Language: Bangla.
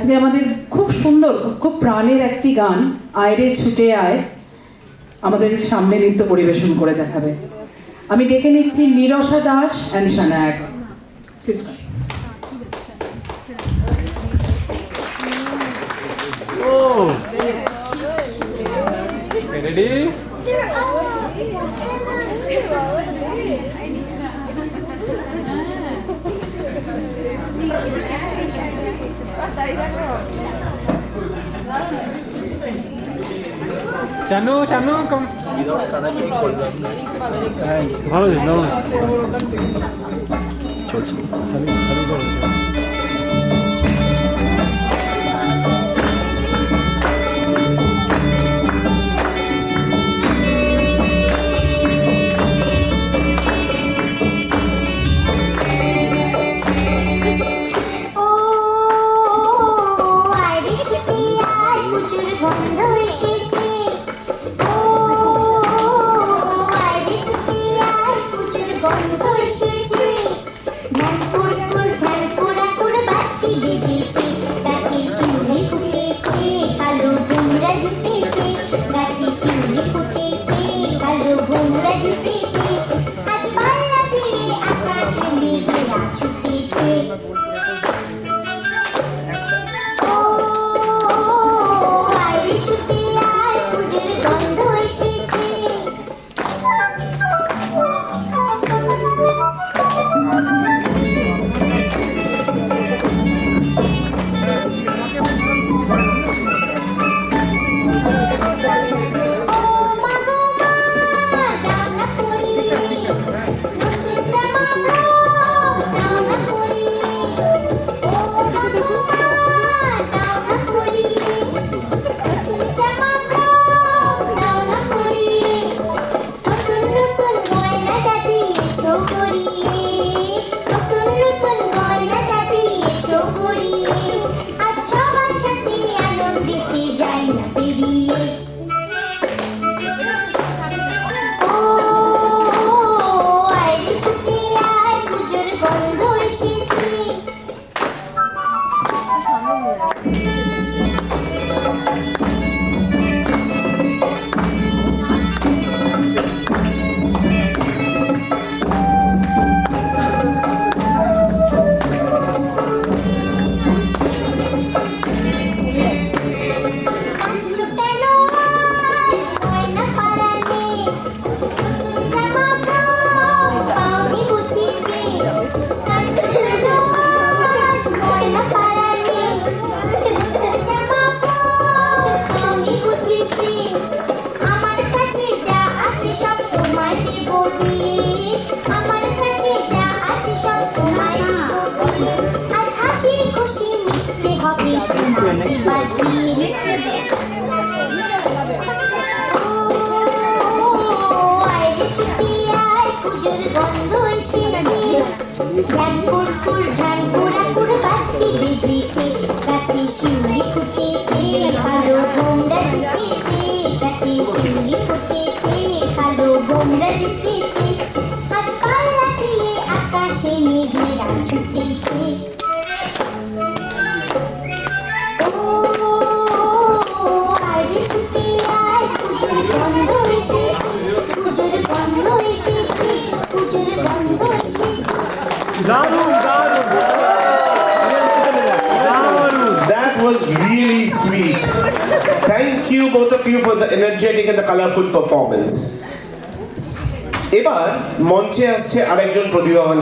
আজকে আমাদের খুব সুন্দর খুব প্রাণের একটি গান আয়রে ছুটে আয় আমাদের সামনে নৃত্য পরিবেশন করে দেখাবে। আমি ডেকে নিচ্ছি Nirsa Das and Sanaya. Please ready Shanu Shanu কম ভালো দিন দাও চলছে That was really sweet. Thank you both of you for the energetic and the colorful performance. এবার মঞ্চে আসছে আরেকজন প্রতিভাবান